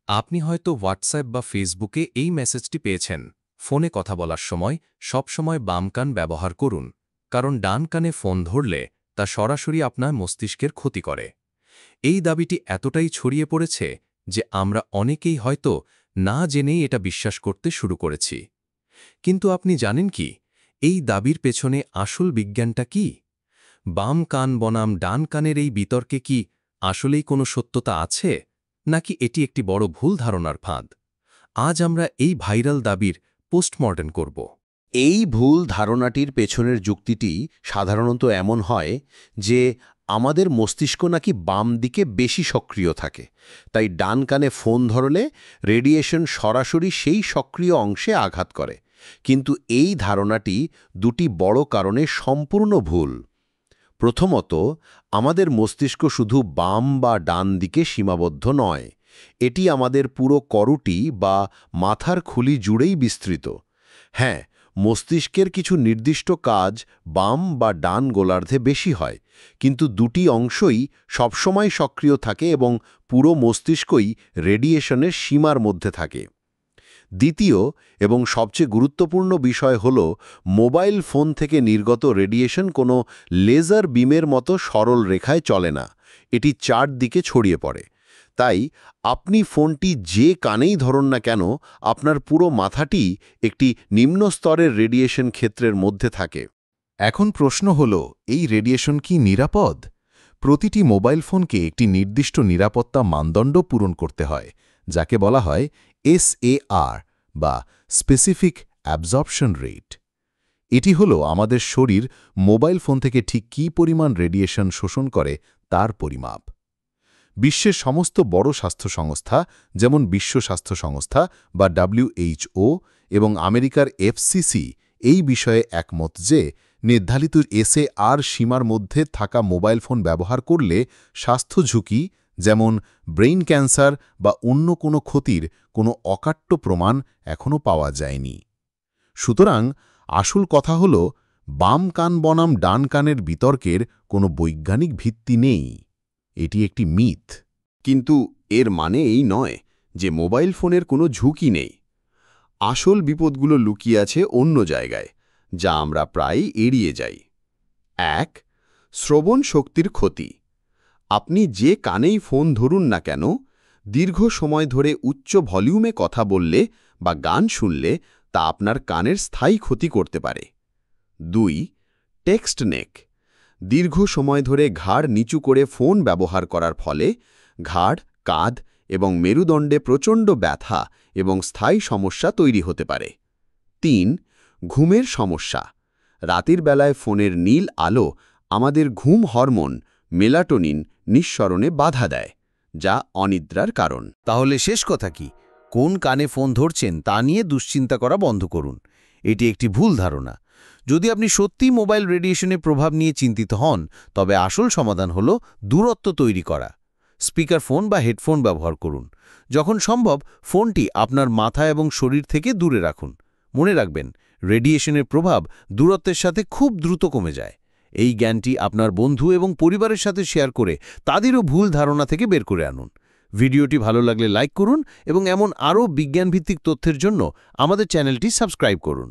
আপনি হয়তো হোয়াটসঅ্যাপ বা ফেসবুকে এই মেসেজটি পেয়েছেন। ফোনে কথা বলার সময় সবসময় বাম কান ব্যবহার করুন, কারণ ডান কানে ফোন ধরলে তা সরাসরি আপনার মস্তিষ্কের ক্ষতি করে। এই দাবিটি এতটাই ছড়িয়ে পড়েছে যে আমরা অনেকেই হয়তো না জেনেই এটা বিশ্বাস করতে শুরু করেছি। কিন্তু আপনি জানেন কি, এই দাবির পেছনে আসল বিজ্ঞানটা কি? বাম কান বনাম ডান কানের এই বিতর্কে কি আসলেই কোনো সত্যতা আছে, নাকি এটি একটি বড় ভুল ধারণার ফাঁদ? আজ আমরা এই ভাইরাল দাবির পোস্টমর্টেম করব। এই ভুল ধারণাটির পেছনের যুক্তিটি সাধারণত এমন হয় যে আমাদের মস্তিষ্ক নাকি বাম দিকে বেশি সক্রিয় থাকে, তাই ডান কানে ফোন ধরলে রেডিয়েশন সরাসরি সেই সক্রিয় অংশে আঘাত করে। কিন্তু এই ধারণাটি দুটি বড় কারণে সম্পূর্ণ ভুল। প্রথমত, আমাদের মস্তিষ্ক শুধু বাম বা ডান দিকে সীমাবদ্ধ নয়, এটি আমাদের পুরো করুটি বা মাথার খুলি জুড়েই বিস্তৃত। হ্যাঁ, মস্তিষ্কের কিছু নির্দিষ্ট কাজ বাম বা ডান গোলার্ধে বেশি হয়, কিন্তু দুটি অংশই সবসময় সক্রিয় থাকে এবং পুরো মস্তিষ্কই রেডিয়েশনের সীমার মধ্যে থাকে। দ্বিতীয় এবং সবচেয়ে গুরুত্বপূর্ণ বিষয় হল, মোবাইল ফোন থেকে নির্গত রেডিয়েশন কোনো লেজার বিমের মতো সরল রেখায় চলে না, এটি চারদিকে ছড়িয়ে পড়ে। তাই আপনি ফোনটি যে কানেই ধরুন না কেন, আপনার পুরো মাথাটি একটি নিম্ন স্তরের রেডিয়েশন ক্ষেত্রের মধ্যে থাকে। এখন প্রশ্ন হল, এই রেডিয়েশন কি নিরাপদ? প্রতিটি মোবাইল ফোনকে একটি নির্দিষ্ট নিরাপত্তা মানদণ্ড পূরণ করতে হয়, যাকে বলা হয় SAR বা স্পেসিফিক অ্যাবজর্পশন রেট। এটি হল আমাদের শরীর মোবাইল ফোন থেকে ঠিক কী পরিমাণ রেডিয়েশন শোষণ করে তার পরিমাপ। বিশ্বের সমস্ত বড় স্বাস্থ্য সংস্থা, যেমন বিশ্ব স্বাস্থ্য সংস্থা বা WHO এবং আমেরিকার FCC, এই বিষয়ে একমত যে নির্ধারিত SAR সীমার মধ্যে থাকা মোবাইল ফোন ব্যবহার করলে স্বাস্থ্য ঝুঁকি, যেমন ব্রেইন ক্যান্সার বা অন্য কোনো ক্ষতির কোনো অকাট্য প্রমাণ এখনও পাওয়া যায়নি। সুতরাং আসল কথা হল, বাম কান বনাম ডান কানের বিতর্কের কোনো বৈজ্ঞানিক ভিত্তি নেই, এটি একটি মিথ। কিন্তু এর মানে এই নয় যে মোবাইল ফোনের কোনো ঝুঁকি নেই। আসল বিপদগুলো লুকিয়ে আছে অন্য জায়গায়, যা আমরা প্রায় এড়িয়ে যাই। ১. শ্রবণ শক্তির ক্ষতি। আপনি যে কানেই ফোন ধরুন না কেন, দীর্ঘ সময় ধরে উচ্চ ভলিউমে কথা বললে বা গান শুনলে তা আপনার কানের স্থায়ী ক্ষতি করতে পারে। ২. টেক্সট নেক। দীর্ঘ সময় ধরে ঘাড় নিচু করে ফোন ব্যবহার করার ফলে ঘাড়, কাঁধ এবং মেরুদণ্ডে প্রচণ্ড ব্যথা এবং স্থায়ী সমস্যা তৈরি হতে পারে। ৩. ঘুমের সমস্যা। রাতের বেলায় ফোনের নীল আলো আমাদের ঘুম হরমোন মেলাটোনিন নিঃসরণে বাধা দেয়, যা অনিদ্রার কারণ। তাহলে শেষ কথা কি? কোন কানে ফোন ধরছেন তা নিয়ে দুশ্চিন্তা করা বন্ধ করুন। এটি একটি ভুল ধারণা। যদি আপনি সত্যিই মোবাইল রেডিয়েশনের প্রভাব নিয়ে চিন্তিত হন, তবে আসল সমাধান হল দূরত্ব তৈরি করা। স্পিকার ফোন বা হেডফোন ব্যবহার করুন। যখন সম্ভব, ফোনটি আপনার মাথা এবং শরীর থেকে দূরে রাখুন। মনে রাখবেন, রেডিয়েশনের প্রভাব দূরত্বের সাথে খুব দ্রুত কমে যায়। এই জ্ঞানটি আপনার বন্ধু এবং পরিবারের সাথে শেয়ার করে তাদেরও ভুল ধারণা থেকে বের করে আনুন। ভিডিওটি ভালো লাগলে লাইক করুন এবং এমন আরও বিজ্ঞানভিত্তিক তথ্যের জন্য আমাদের চ্যানেলটি সাবস্ক্রাইব করুন।